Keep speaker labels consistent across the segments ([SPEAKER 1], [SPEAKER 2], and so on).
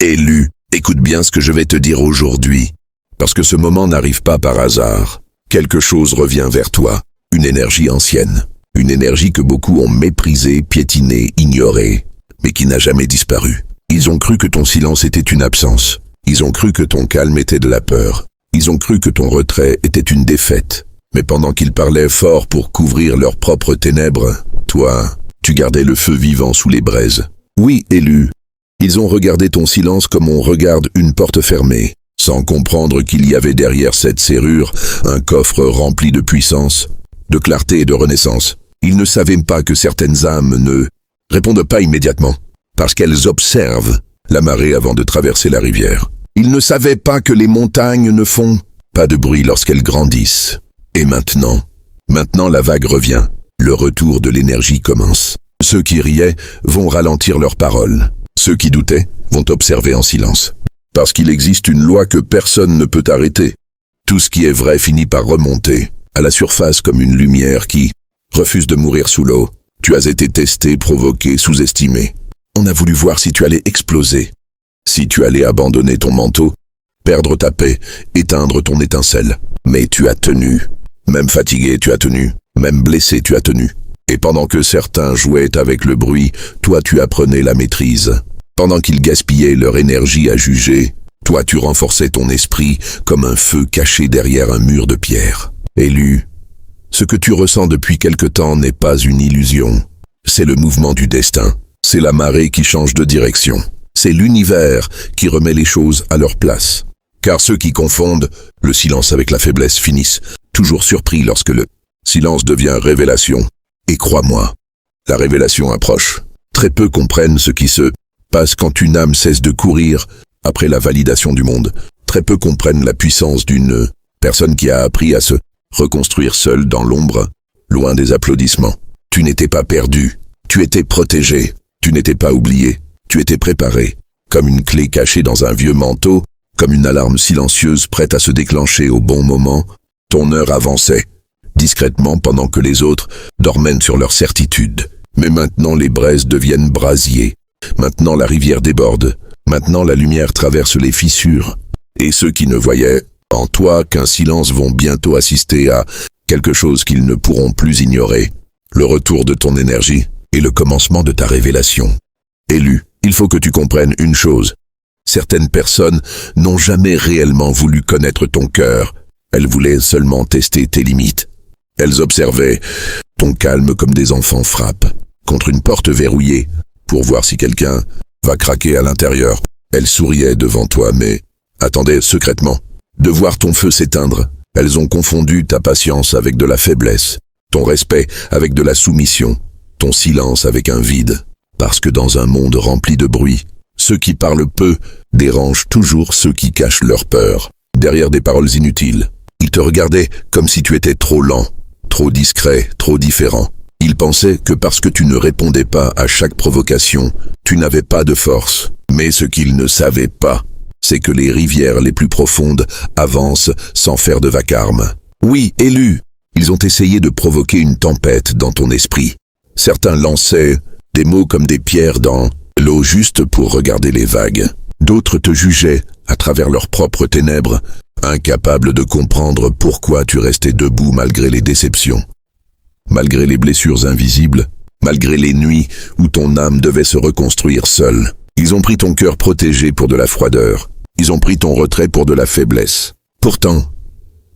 [SPEAKER 1] Élu, écoute bien ce que je vais te dire aujourd'hui. Parce que ce moment n'arrive pas par hasard. Quelque chose revient vers toi. Une énergie ancienne. Une énergie que beaucoup ont méprisée, piétinée, ignorée, mais qui n'a jamais disparu. Ils ont cru que ton silence était une absence. Ils ont cru que ton calme était de la peur. Ils ont cru que ton retrait était une défaite. Mais pendant qu'ils parlaient fort pour couvrir leurs propres ténèbres, toi, tu gardais le feu vivant sous les braises. Oui, Élu, ils ont regardé ton silence comme on regarde une porte fermée, sans comprendre qu'il y avait derrière cette serrure un coffre rempli de puissance, de clarté et de renaissance. Ils ne savaient pas que certaines âmes ne répondent pas immédiatement, parce qu'elles observent la marée avant de traverser la rivière. Ils ne savaient pas que les montagnes ne font pas de bruit lorsqu'elles grandissent. Et maintenant la vague revient. Le retour de l'énergie commence. Ceux qui riaient vont ralentir leurs paroles. Ceux qui doutaient vont observer en silence. Parce qu'il existe une loi que personne ne peut arrêter. Tout ce qui est vrai finit par remonter à la surface comme une lumière qui refuse de mourir sous l'eau. Tu as été testé, provoqué, sous-estimé. On a voulu voir si tu allais exploser. Si tu allais abandonner ton manteau, perdre ta paix, éteindre ton étincelle. Mais tu as tenu. Même fatigué, tu as tenu. Même blessé, tu as tenu. Et pendant que certains jouaient avec le bruit, toi tu apprenais la maîtrise. Pendant qu'ils gaspillaient leur énergie à juger, toi tu renforçais ton esprit comme un feu caché derrière un mur de pierre. Élu, ce que tu ressens depuis quelque temps n'est pas une illusion. C'est le mouvement du destin. C'est la marée qui change de direction. C'est l'univers qui remet les choses à leur place. Car ceux qui confondent le silence avec la faiblesse finissent toujours surpris lorsque le silence devient révélation. Et crois-moi, la révélation approche. Très peu comprennent ce qui se passe quand une âme cesse de courir après la validation du monde. Très peu comprennent la puissance d'une personne qui a appris à se reconstruire seule dans l'ombre, loin des applaudissements. Tu n'étais pas perdu, tu étais protégé, tu n'étais pas oublié, tu étais préparé. Comme une clé cachée dans un vieux manteau, comme une alarme silencieuse prête à se déclencher au bon moment, ton heure avançait, discrètement pendant que les autres dormaient sur leur certitude. Mais maintenant les braises deviennent brasiers. Maintenant la rivière déborde. Maintenant la lumière traverse les fissures. Et ceux qui ne voyaient en toi qu'un silence vont bientôt assister à quelque chose qu'ils ne pourront plus ignorer. Le retour de ton énergie et le commencement de ta révélation. Élu, il faut que tu comprennes une chose. Certaines personnes n'ont jamais réellement voulu connaître ton cœur. Elles voulaient seulement tester tes limites. Elles observaient ton calme comme des enfants frappent contre une porte verrouillée pour voir si quelqu'un va craquer à l'intérieur. Elles souriaient devant toi mais attendaient secrètement de voir ton feu s'éteindre. Elles ont confondu ta patience avec de la faiblesse, ton respect avec de la soumission, ton silence avec un vide. Parce que dans un monde rempli de bruit, ceux qui parlent peu dérangent toujours ceux qui cachent leur peur. Derrière des paroles inutiles, ils te regardaient comme si tu étais trop lent, trop discret, trop différent. Ils pensaient que parce que tu ne répondais pas à chaque provocation, tu n'avais pas de force. Mais ce qu'ils ne savaient pas, c'est que les rivières les plus profondes avancent sans faire de vacarme. Oui, Élu, ils ont essayé de provoquer une tempête dans ton esprit. Certains lançaient des mots comme des pierres dans l'eau juste pour regarder les vagues. D'autres te jugeaient à travers leurs propres ténèbres, incapables de comprendre pourquoi tu restais debout malgré les déceptions, malgré les blessures invisibles, malgré les nuits où ton âme devait se reconstruire seule. Ils ont pris ton cœur protégé pour de la froideur. Ils ont pris ton retrait pour de la faiblesse. Pourtant,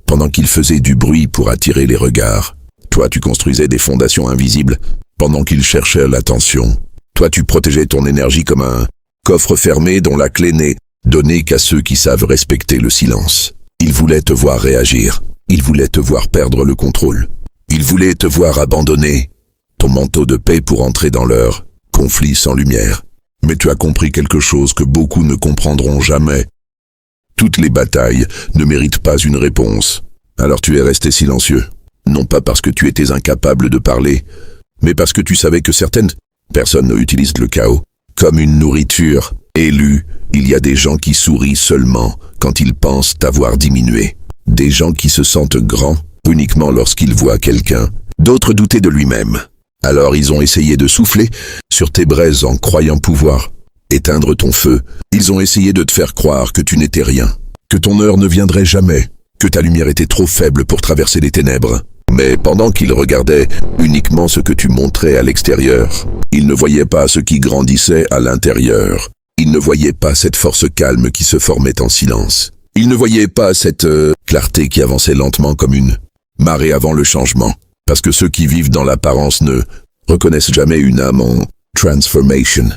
[SPEAKER 1] pendant qu'ils faisaient du bruit pour attirer les regards, toi tu construisais des fondations invisibles pendant qu'ils cherchaient l'attention. Toi tu protégeais ton énergie comme un coffre fermé dont la clé n'est donnée qu'à ceux qui savent respecter le silence. Ils voulaient te voir réagir. Ils voulaient te voir perdre le contrôle. Ils voulaient te voir abandonner ton manteau de paix pour entrer dans leur conflit sans lumière. Mais tu as compris quelque chose que beaucoup ne comprendront jamais. Toutes les batailles ne méritent pas une réponse. Alors tu es resté silencieux. Non pas parce que tu étais incapable de parler, mais parce que tu savais que certaines personnes utilisent le chaos comme une nourriture. Élu, il y a des gens qui sourient seulement quand ils pensent t'avoir diminué. Des gens qui se sentent grands uniquement lorsqu'ils voient quelqu'un. D'autres doutaient de lui-même. Alors ils ont essayé de souffler sur tes braises en croyant pouvoir éteindre ton feu. Ils ont essayé de te faire croire que tu n'étais rien, que ton heure ne viendrait jamais, que ta lumière était trop faible pour traverser les ténèbres. Mais pendant qu'ils regardaient uniquement ce que tu montrais à l'extérieur, ils ne voyaient pas ce qui grandissait à l'intérieur. Ils ne voyaient pas cette force calme qui se formait en silence. Ils ne voyaient pas cette clarté qui avançait lentement comme une marée avant le changement. Parce que ceux qui vivent dans l'apparence ne reconnaissent jamais une âme en transformation.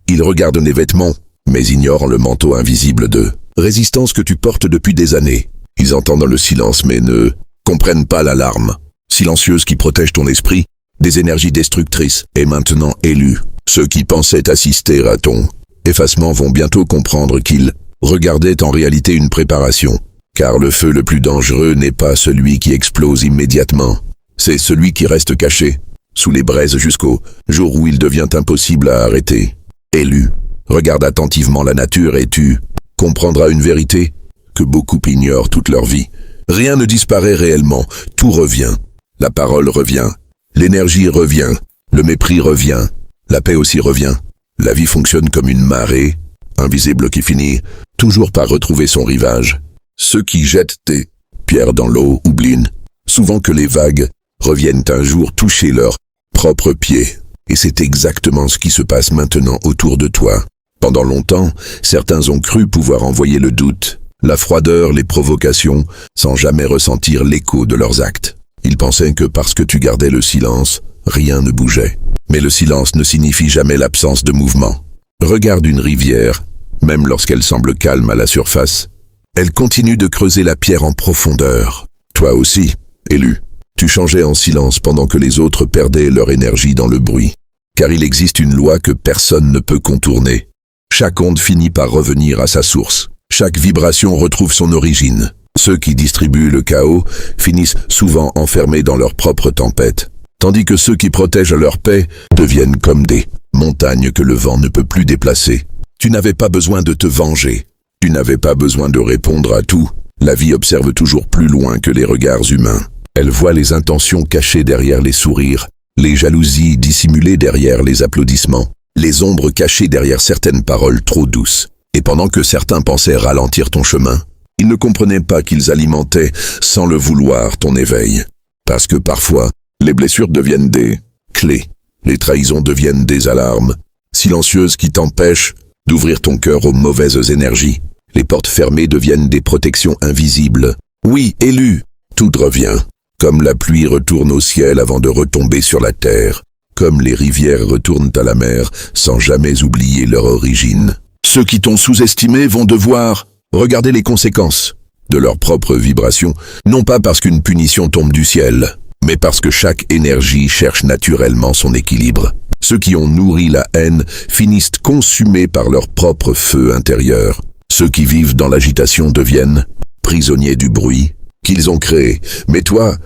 [SPEAKER 1] Ils regardent les vêtements, mais ignorent le manteau invisible de résistance que tu portes depuis des années. Ils entendent le silence mais ne comprennent pas l'alarme silencieuse qui protège ton esprit des énergies destructrices. Et maintenant élus, ceux qui pensaient assister à ton effacement vont bientôt comprendre qu'ils regardaient en réalité une préparation. Car le feu le plus dangereux n'est pas celui qui explose immédiatement. C'est celui qui reste caché, sous les braises jusqu'au jour où il devient impossible à arrêter. Élu, regarde attentivement la nature et tu comprendras une vérité que beaucoup ignorent toute leur vie. Rien ne disparaît réellement, tout revient. La parole revient, l'énergie revient, le mépris revient, la paix aussi revient. La vie fonctionne comme une marée, invisible qui finit toujours par retrouver son rivage. Ceux qui jettent des pierres dans l'eau oublient souvent que les vagues reviennent un jour toucher leurs propres pieds. Et c'est exactement ce qui se passe maintenant autour de toi. Pendant longtemps, certains ont cru pouvoir envoyer le doute, la froideur, les provocations, sans jamais ressentir l'écho de leurs actes. Ils pensaient que parce que tu gardais le silence, rien ne bougeait. Mais le silence ne signifie jamais l'absence de mouvement. Regarde une rivière, même lorsqu'elle semble calme à la surface, elle continue de creuser la pierre en profondeur. Toi aussi, élu, tu changeais en silence pendant que les autres perdaient leur énergie dans le bruit. Car il existe une loi que personne ne peut contourner. Chaque onde finit par revenir à sa source. Chaque vibration retrouve son origine. Ceux qui distribuent le chaos finissent souvent enfermés dans leur propre tempête, tandis que ceux qui protègent leur paix deviennent comme des montagnes que le vent ne peut plus déplacer. Tu n'avais pas besoin de te venger. Tu n'avais pas besoin de répondre à tout. La vie observe toujours plus loin que les regards humains. Elle voit les intentions cachées derrière les sourires, les jalousies dissimulées derrière les applaudissements, les ombres cachées derrière certaines paroles trop douces. Et pendant que certains pensaient ralentir ton chemin, ils ne comprenaient pas qu'ils alimentaient, sans le vouloir, ton éveil. Parce que parfois, les blessures deviennent des clés, les trahisons deviennent des alarmes, silencieuses qui t'empêchent d'ouvrir ton cœur aux mauvaises énergies. Les portes fermées deviennent des protections invisibles. Oui, élu, tout revient. Comme la pluie retourne au ciel avant de retomber sur la terre, comme les rivières retournent à la mer sans jamais oublier leur origine. Ceux qui t'ont sous-estimé vont devoir regarder les conséquences de leur propre vibration, non pas parce qu'une punition tombe du ciel, mais parce que chaque énergie cherche naturellement son équilibre. Ceux qui ont nourri la haine finissent consumés par leur propre feu intérieur. Ceux qui vivent dans l'agitation deviennent prisonniers du bruit qu'ils ont créé. Mais toi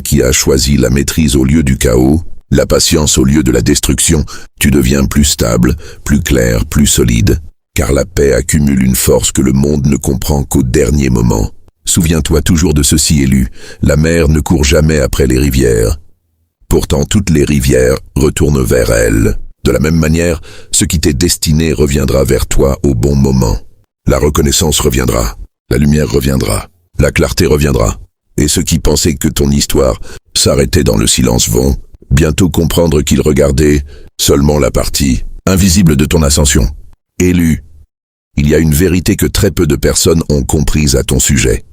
[SPEAKER 1] qui as choisi la maîtrise au lieu du chaos, la patience au lieu de la destruction, tu deviens plus stable, plus clair, plus solide, car la paix accumule une force que le monde ne comprend qu'au dernier moment. Souviens-toi toujours de ceci, élu, la mer ne court jamais après les rivières. Pourtant toutes les rivières retournent vers elle. De la même manière, ce qui t'est destiné reviendra vers toi au bon moment. La reconnaissance reviendra, la lumière reviendra, la clarté reviendra. Et ceux qui pensaient que ton histoire s'arrêtait dans le silence vont bientôt comprendre qu'ils regardaient seulement la partie invisible de ton ascension. Élu, il y a une vérité que très peu de personnes ont comprise à ton sujet.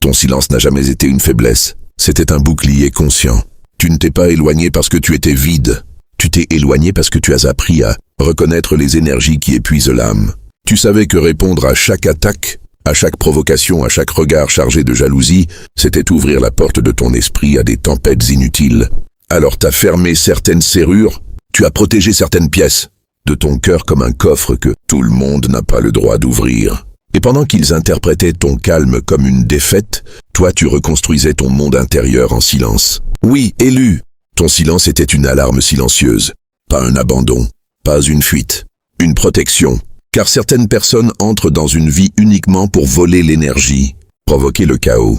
[SPEAKER 1] Ton silence n'a jamais été une faiblesse, c'était un bouclier conscient. Tu ne t'es pas éloigné parce que tu étais vide. Tu t'es éloigné parce que tu as appris à reconnaître les énergies qui épuisent l'âme. Tu savais que répondre à chaque attaque, à chaque provocation, à chaque regard chargé de jalousie, c'était ouvrir la porte de ton esprit à des tempêtes inutiles. Alors t'as fermé certaines serrures, tu as protégé certaines pièces de ton cœur comme un coffre que tout le monde n'a pas le droit d'ouvrir. Et pendant qu'ils interprétaient ton calme comme une défaite, toi tu reconstruisais ton monde intérieur en silence. Oui, élu, ton silence était une alarme silencieuse, pas un abandon, pas une fuite, une protection. Car certaines personnes entrent dans une vie uniquement pour voler l'énergie, provoquer le chaos,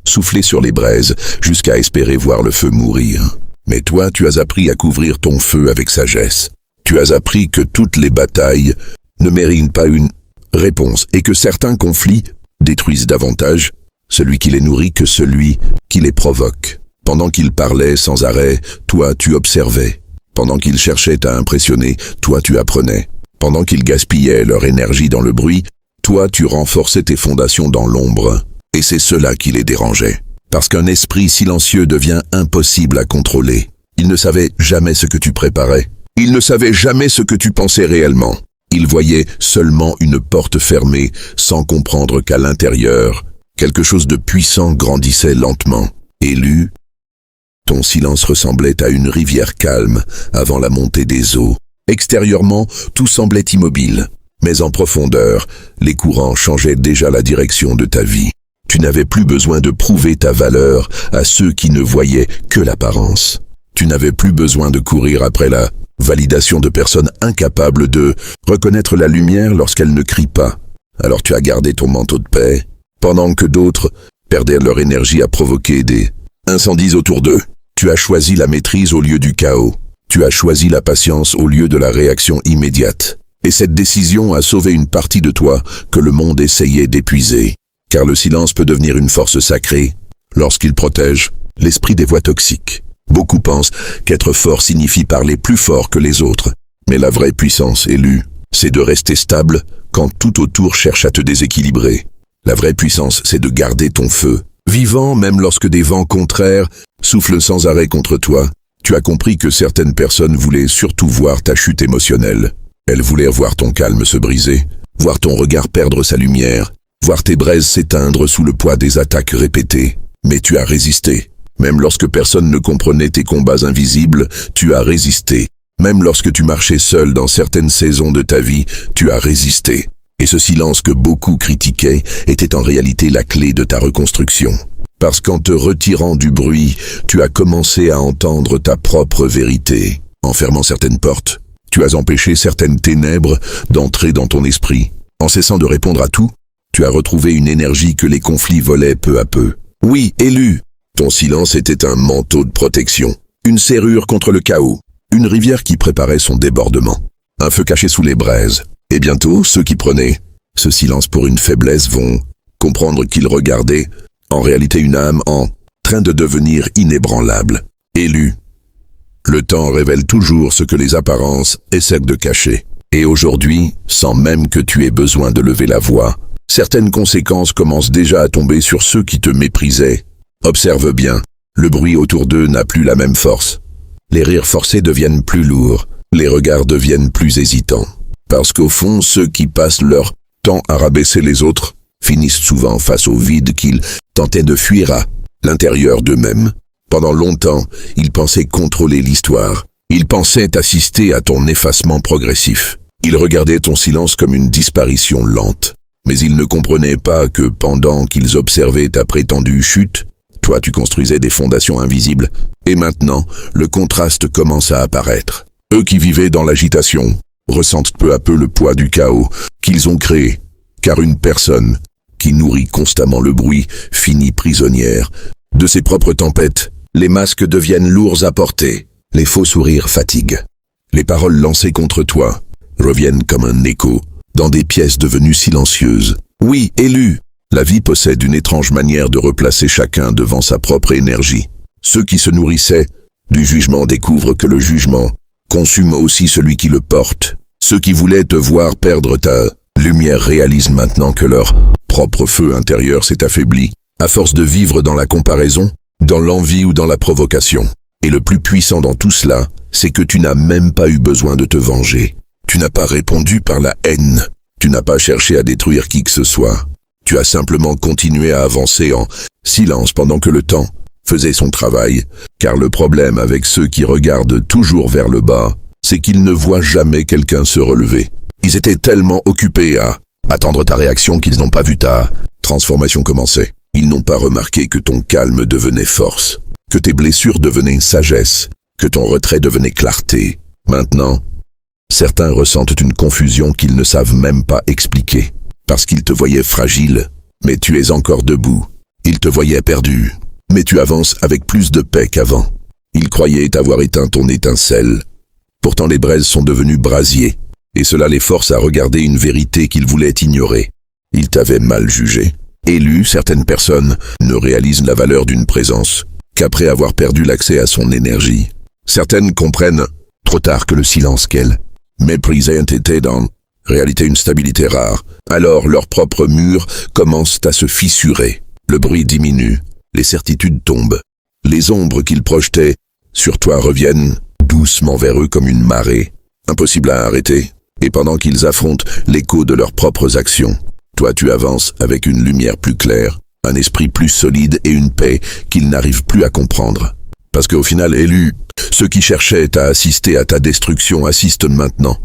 [SPEAKER 1] souffler sur les braises jusqu'à espérer voir le feu mourir. Mais toi, tu as appris à couvrir ton feu avec sagesse. Tu as appris que toutes les batailles ne méritent pas une réponse et que certains conflits détruisent davantage celui qui les nourrit que celui qui les provoque. Pendant qu'ils parlaient sans arrêt, toi tu observais. Pendant qu'ils cherchaient à impressionner, toi tu apprenais. Pendant qu'ils gaspillaient leur énergie dans le bruit, toi tu renforçais tes fondations dans l'ombre. Et c'est cela qui les dérangeait. Parce qu'un esprit silencieux devient impossible à contrôler. Il ne savait jamais ce que tu préparais. Il ne savait jamais ce que tu pensais réellement. Il voyait seulement une porte fermée, sans comprendre qu'à l'intérieur, quelque chose de puissant grandissait lentement. Élu, ton silence ressemblait à une rivière calme avant la montée des eaux. Extérieurement, tout semblait immobile, mais en profondeur, les courants changeaient déjà la direction de ta vie. Tu n'avais plus besoin de prouver ta valeur à ceux qui ne voyaient que l'apparence. Tu n'avais plus besoin de courir après la validation de personnes incapables de reconnaître la lumière lorsqu'elle ne crie pas. Alors tu as gardé ton manteau de paix, pendant que d'autres perdaient leur énergie à provoquer des incendies autour d'eux. Tu as choisi la maîtrise au lieu du chaos. Tu as choisi la patience au lieu de la réaction immédiate. Et cette décision a sauvé une partie de toi que le monde essayait d'épuiser. Car le silence peut devenir une force sacrée lorsqu'il protège l'esprit des voix toxiques. Beaucoup pensent qu'être fort signifie parler plus fort que les autres. Mais la vraie puissance, Élu, c'est de rester stable quand tout autour cherche à te déséquilibrer. La vraie puissance, c'est de garder ton feu vivant même lorsque des vents contraires soufflent sans arrêt contre toi. Tu as compris que certaines personnes voulaient surtout voir ta chute émotionnelle. Elles voulaient voir ton calme se briser, voir ton regard perdre sa lumière, voir tes braises s'éteindre sous le poids des attaques répétées. Mais tu as résisté. Même lorsque personne ne comprenait tes combats invisibles, tu as résisté. Même lorsque tu marchais seul dans certaines saisons de ta vie, tu as résisté. Et ce silence que beaucoup critiquaient était en réalité la clé de ta reconstruction. Parce qu'en te retirant du bruit, tu as commencé à entendre ta propre vérité. En fermant certaines portes, tu as empêché certaines ténèbres d'entrer dans ton esprit. En cessant de répondre à tout, tu as retrouvé une énergie que les conflits volaient peu à peu. Oui, Élu, ton silence était un manteau de protection, une serrure contre le chaos, une rivière qui préparait son débordement, un feu caché sous les braises. Et bientôt, ceux qui prenaient ce silence pour une faiblesse vont comprendre qu'ils regardaient en réalité une âme en train de devenir inébranlable. Élu, le temps révèle toujours ce que les apparences essaient de cacher. Et aujourd'hui, sans même que tu aies besoin de lever la voix, certaines conséquences commencent déjà à tomber sur ceux qui te méprisaient. Observe bien, le bruit autour d'eux n'a plus la même force. Les rires forcés deviennent plus lourds, les regards deviennent plus hésitants. Parce qu'au fond, ceux qui passent leur temps à rabaisser les autres finissent souvent face au vide qu'ils tentaient de fuir à l'intérieur d'eux-mêmes. Pendant longtemps, ils pensaient contrôler l'histoire. Ils pensaient assister à ton effacement progressif. Ils regardaient ton silence comme une disparition lente. Mais ils ne comprenaient pas que pendant qu'ils observaient ta prétendue chute, toi tu construisais des fondations invisibles. Et maintenant, le contraste commence à apparaître. Eux qui vivaient dans l'agitation ressentent peu à peu le poids du chaos qu'ils ont créé. Car une personne qui nourrit constamment le bruit finit prisonnière de ses propres tempêtes. Les masques deviennent lourds à porter. Les faux sourires fatiguent. Les paroles lancées contre toi reviennent comme un écho dans des pièces devenues silencieuses. Oui, Élu, la vie possède une étrange manière de replacer chacun devant sa propre énergie. Ceux qui se nourrissaient du jugement découvrent que le jugement consume aussi celui qui le porte. Ceux qui voulaient te voir perdre ta lumière réalisent maintenant que leur propre feu intérieur s'est affaibli, à force de vivre dans la comparaison, dans l'envie ou dans la provocation. Et le plus puissant dans tout cela, c'est que tu n'as même pas eu besoin de te venger. Tu n'as pas répondu par la haine. Tu n'as pas cherché à détruire qui que ce soit. Tu as simplement continué à avancer en silence pendant que le temps faisait son travail. Car le problème avec ceux qui regardent toujours vers le bas, c'est qu'ils ne voient jamais quelqu'un se relever. Ils étaient tellement occupés à attendre ta réaction qu'ils n'ont pas vu ta transformation commencer. Ils n'ont pas remarqué que ton calme devenait force, que tes blessures devenaient sagesse, que ton retrait devenait clarté. Maintenant, certains ressentent une confusion qu'ils ne savent même pas expliquer, parce qu'ils te voyaient fragile, mais tu es encore debout. Ils te voyaient perdu, mais tu avances avec plus de paix qu'avant. Ils croyaient avoir éteint ton étincelle. Pourtant les braises sont devenues brasiers, et cela les force à regarder une vérité qu'ils voulaient ignorer. Ils t'avaient mal jugé. Élu, certaines personnes ne réalisent la valeur d'une présence qu'après avoir perdu l'accès à son énergie. Certaines comprennent trop tard que le silence qu'elles méprisaient était dans réalité une stabilité rare. Alors leurs propres murs commencent à se fissurer. Le bruit diminue, les certitudes tombent. Les ombres qu'ils projetaient sur toi reviennent doucement vers eux comme une marée, impossible à arrêter. Et pendant qu'ils affrontent l'écho de leurs propres actions, toi tu avances avec une lumière plus claire, un esprit plus solide et une paix qu'ils n'arrivent plus à comprendre. Parce qu'au final, Élu, ceux qui cherchaient à assister à ta destruction assistent maintenant,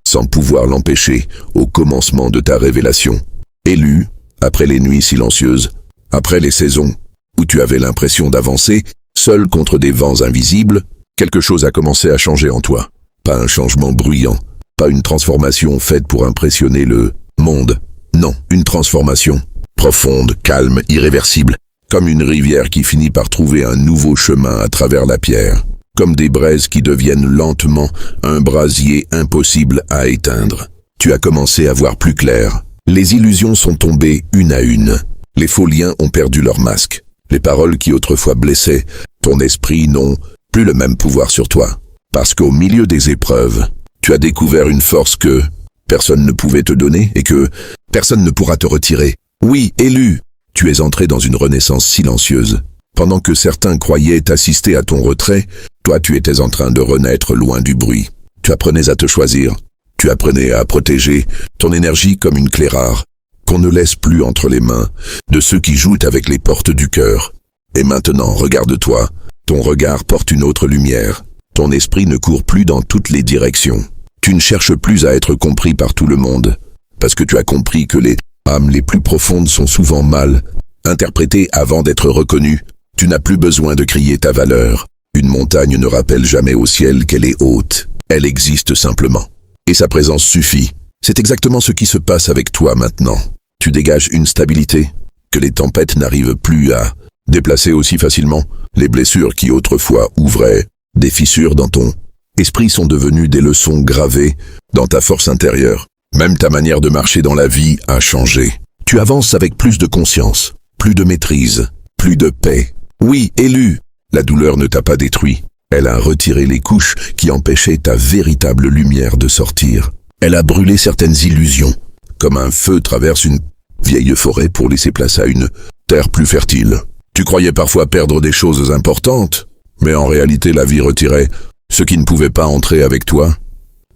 [SPEAKER 1] sans pouvoir l'empêcher, au commencement de ta révélation. Élu, après les nuits silencieuses, après les saisons où tu avais l'impression d'avancer, seul contre des vents invisibles, quelque chose a commencé à changer en toi. Pas un changement bruyant, pas une transformation faite pour impressionner le monde. Non, une transformation profonde, calme, irréversible, comme une rivière qui finit par trouver un nouveau chemin à travers la pierre, comme des braises qui deviennent lentement un brasier impossible à éteindre. Tu as commencé à voir plus clair. Les illusions sont tombées une à une. Les faux liens ont perdu leur masque. Les paroles qui autrefois blessaient ton esprit n'ont plus le même pouvoir sur toi. Parce qu'au milieu des épreuves, tu as découvert une force que personne ne pouvait te donner et que personne ne pourra te retirer. Oui, Élu, tu es entré dans une renaissance silencieuse. Pendant que certains croyaient assister à ton retrait, toi tu étais en train de renaître loin du bruit. Tu apprenais à te choisir. Tu apprenais à protéger ton énergie comme une clé rare, qu'on ne laisse plus entre les mains de ceux qui jouent avec les portes du cœur. Et maintenant, regarde-toi, ton regard porte une autre lumière. Ton esprit ne court plus dans toutes les directions. Tu ne cherches plus à être compris par tout le monde, parce que tu as compris que les âmes les plus profondes sont souvent mal interprétées avant d'être reconnues. Tu n'as plus besoin de crier ta valeur. Une montagne ne rappelle jamais au ciel qu'elle est haute. Elle existe simplement. Et sa présence suffit. C'est exactement ce qui se passe avec toi maintenant. Tu dégages une stabilité que les tempêtes n'arrivent plus à déplacer aussi facilement. Les blessures qui autrefois ouvraient des fissures dans ton esprit sont devenues des leçons gravées dans ta force intérieure. Même ta manière de marcher dans la vie a changé. Tu avances avec plus de conscience, plus de maîtrise, plus de paix. Oui, Élu, la douleur ne t'a pas détruit. Elle a retiré les couches qui empêchaient ta véritable lumière de sortir. Elle a brûlé certaines illusions, comme un feu traverse une vieille forêt pour laisser place à une terre plus fertile. Tu croyais parfois perdre des choses importantes, mais en réalité la vie retirait ce qui ne pouvait pas entrer avec toi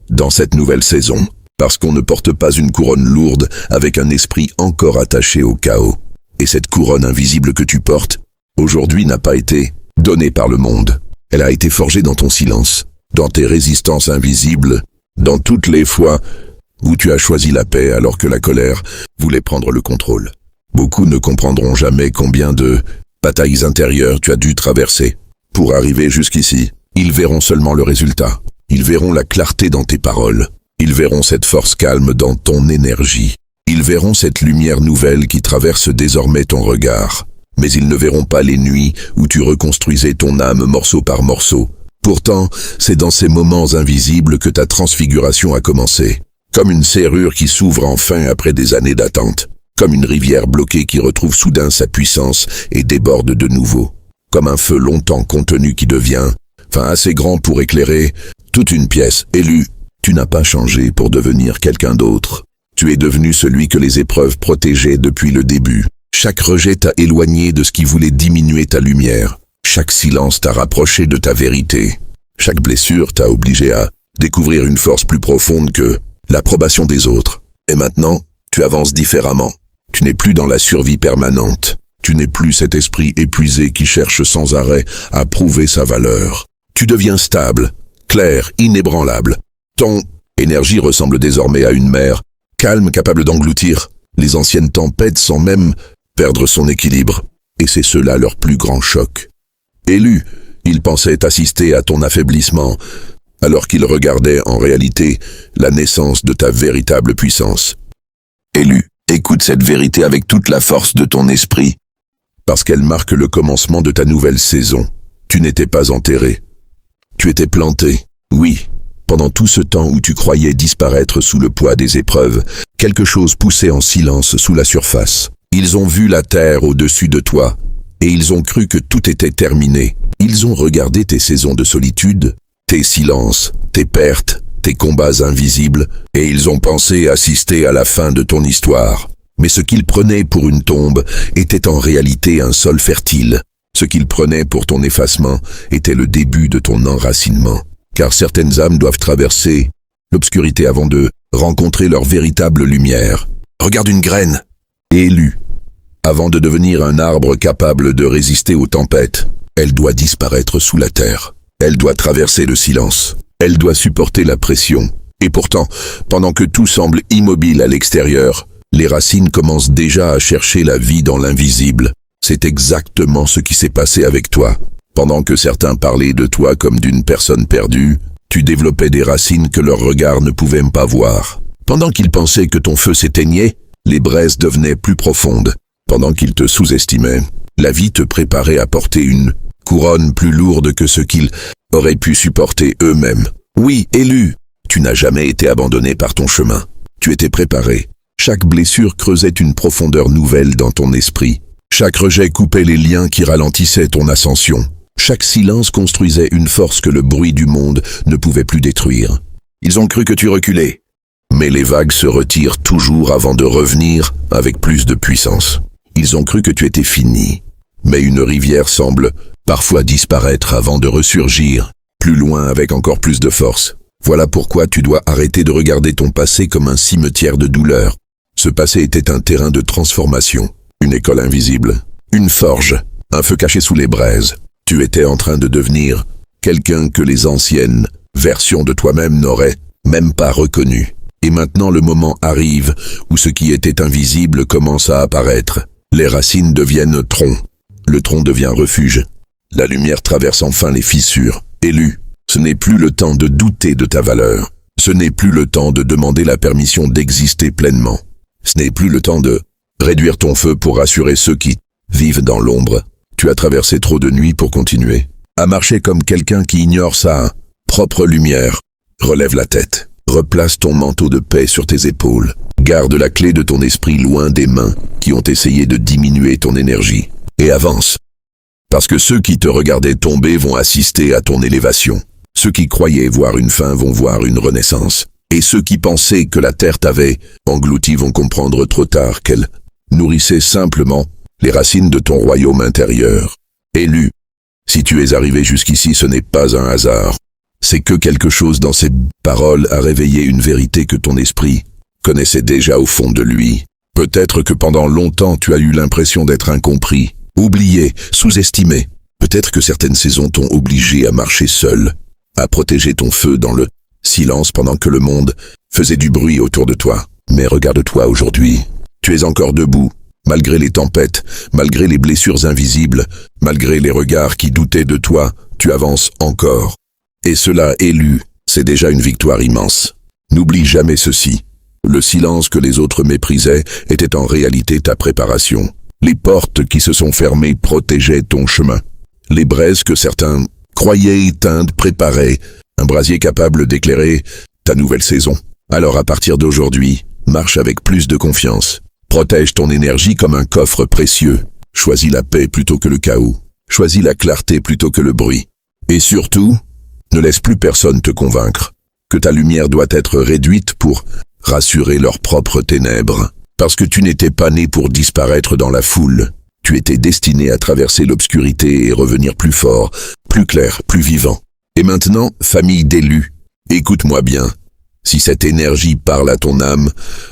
[SPEAKER 1] dans cette nouvelle saison, parce qu'on ne porte pas une couronne lourde avec un esprit encore attaché au chaos. Et cette couronne invisible que tu portes, aujourd'hui n'a pas été donnée par le monde. Elle a été forgée dans ton silence, dans tes résistances invisibles, dans toutes les fois où tu as choisi la paix alors que la colère voulait prendre le contrôle. Beaucoup ne comprendront jamais combien de batailles intérieures tu as dû traverser pour arriver jusqu'ici. Ils verront seulement le résultat. Ils verront la clarté dans tes paroles. Ils verront cette force calme dans ton énergie. Ils verront cette lumière nouvelle qui traverse désormais ton regard. Mais ils ne verront pas les nuits où tu reconstruisais ton âme morceau par morceau. Pourtant, c'est dans ces moments invisibles que ta transfiguration a commencé. Comme une serrure qui s'ouvre enfin après des années d'attente. Comme une rivière bloquée qui retrouve soudain sa puissance et déborde de nouveau. Comme un feu longtemps contenu qui devient, assez grand pour éclairer toute une pièce. Élu, tu n'as pas changé pour devenir quelqu'un d'autre. Tu es devenu celui que les épreuves protégeaient depuis le début. Chaque rejet t'a éloigné de ce qui voulait diminuer ta lumière. Chaque silence t'a rapproché de ta vérité. Chaque blessure t'a obligé à découvrir une force plus profonde que l'approbation des autres. Et maintenant, tu avances différemment. Tu n'es plus dans la survie permanente. Tu n'es plus cet esprit épuisé qui cherche sans arrêt à prouver sa valeur. Tu deviens stable, clair, inébranlable. Ton énergie ressemble désormais à une mer, calme, capable d'engloutir les anciennes tempêtes sans même perdre son équilibre. Et c'est cela leur plus grand choc. Élu, ils pensaient assister à ton affaiblissement, alors qu'ils regardaient en réalité la naissance de ta véritable puissance. Élu, écoute cette vérité avec toute la force de ton esprit, parce qu'elle marque le commencement de ta nouvelle saison. Tu n'étais pas enterré. Tu étais planté, oui, Pendant tout ce temps où tu croyais disparaître sous le poids des épreuves, quelque chose poussait en silence sous la surface. Ils ont vu la terre au-dessus de toi, et ils ont cru que tout était terminé. Ils ont regardé tes saisons de solitude, tes silences, tes pertes, tes combats invisibles, et ils ont pensé assister à la fin de ton histoire. Mais ce qu'ils prenaient pour une tombe était en réalité un sol fertile. Ce qu'ils prenaient pour ton effacement était le début de ton enracinement. Car certaines âmes doivent traverser l'obscurité avant de rencontrer leur véritable lumière. Regarde une graine, élue. Avant de devenir un arbre capable de résister aux tempêtes, elle doit disparaître sous la terre. Elle doit traverser le silence. Elle doit supporter la pression. Et pourtant, pendant que tout semble immobile à l'extérieur, les racines commencent déjà à chercher la vie dans l'invisible. C'est exactement ce qui s'est passé avec toi. Pendant que certains parlaient de toi comme d'une personne perdue, tu développais des racines que leur regard ne pouvait même pas voir. Pendant qu'ils pensaient que ton feu s'éteignait, les braises devenaient plus profondes. Pendant qu'ils te sous-estimaient, la vie te préparait à porter une couronne plus lourde que ce qu'ils auraient pu supporter eux-mêmes. Oui, élu, tu n'as jamais été abandonné par ton chemin. Tu étais préparé. Chaque blessure creusait une profondeur nouvelle dans ton esprit. Chaque rejet coupait les liens qui ralentissaient ton ascension. Chaque silence construisait une force que le bruit du monde ne pouvait plus détruire. Ils ont cru que tu reculais. Mais les vagues se retirent toujours avant de revenir avec plus de puissance. Ils ont cru que tu étais fini. Mais une rivière semble parfois disparaître avant de ressurgir, plus loin avec encore plus de force. Voilà pourquoi tu dois arrêter de regarder ton passé comme un cimetière de douleur. Ce passé était un terrain de transformation, une école invisible, une forge, un feu caché sous les braises. Tu étais en train de devenir quelqu'un que les anciennes versions de toi-même n'auraient même pas reconnu. Et maintenant le moment arrive où ce qui était invisible commence à apparaître. Les racines deviennent troncs. Le tronc devient refuge. La lumière traverse enfin les fissures. Élu, ce n'est plus le temps de douter de ta valeur. Ce n'est plus le temps de demander la permission d'exister pleinement. Ce n'est plus le temps de réduire ton feu pour rassurer ceux qui vivent dans l'ombre. Tu as traversé trop de nuits pour continuer à marcher comme quelqu'un qui ignore sa propre lumière. Relève la tête. Replace ton manteau de paix sur tes épaules. Garde la clé de ton esprit loin des mains qui ont essayé de diminuer ton énergie. Et avance. Parce que ceux qui te regardaient tomber vont assister à ton élévation. Ceux qui croyaient voir une fin vont voir une renaissance. Et ceux qui pensaient que la terre t'avait englouti vont comprendre trop tard qu'elle nourrissait simplement les racines de ton royaume intérieur. Élu, si tu es arrivé jusqu'ici, ce n'est pas un hasard. C'est que quelque chose dans ces paroles a réveillé une vérité que ton esprit connaissait déjà au fond de lui. Peut-être que pendant longtemps tu as eu l'impression d'être incompris, oublié, sous-estimé. Peut-être que certaines saisons t'ont obligé à marcher seul, à protéger ton feu dans le silence pendant que le monde faisait du bruit autour de toi. Mais regarde-toi aujourd'hui. Tu es encore debout, malgré les tempêtes, malgré les blessures invisibles, malgré les regards qui doutaient de toi, tu avances encore. Et cela, élu, c'est déjà une victoire immense. N'oublie jamais ceci. Le silence que les autres méprisaient était en réalité ta préparation. Les portes qui se sont fermées protégeaient ton chemin. Les braises que certains croyaient éteintes préparaient un brasier capable d'éclairer ta nouvelle saison. Alors à partir d'aujourd'hui, marche avec plus de confiance. Protège ton énergie comme un coffre précieux. Choisis la paix plutôt que le chaos. Choisis la clarté plutôt que le bruit. Et surtout, ne laisse plus personne te convaincre que ta lumière doit être réduite pour rassurer leurs propres ténèbres. Parce que tu n'étais pas né pour disparaître dans la foule. Tu étais destiné à traverser l'obscurité et revenir plus fort, plus clair, plus vivant. Et maintenant, famille d'élus, écoute-moi bien. Si cette énergie parle à ton âme,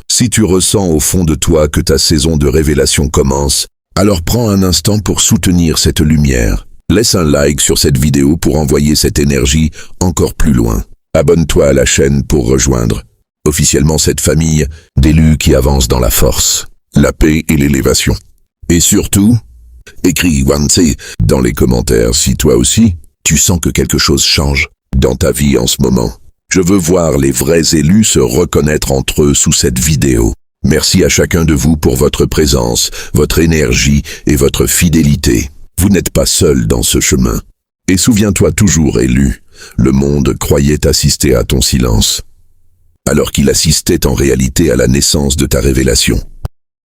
[SPEAKER 1] si tu ressens au fond de toi que ta saison de révélation commence, alors prends un instant pour soutenir cette lumière. Laisse un like sur cette vidéo pour envoyer cette énergie encore plus loin. Abonne-toi à la chaîne pour rejoindre officiellement cette famille d'élus qui avance dans la force, la paix et l'élévation. Et surtout, écris Wanse dans les commentaires si toi aussi, tu sens que quelque chose change dans ta vie en ce moment. Je veux voir les vrais élus se reconnaître entre eux sous cette vidéo. Merci à chacun de vous pour votre présence, votre énergie et votre fidélité. Vous n'êtes pas seul dans ce chemin. Et souviens-toi toujours, élu, Le monde croyait assister à ton silence, alors qu'il assistait en réalité à la naissance de ta révélation.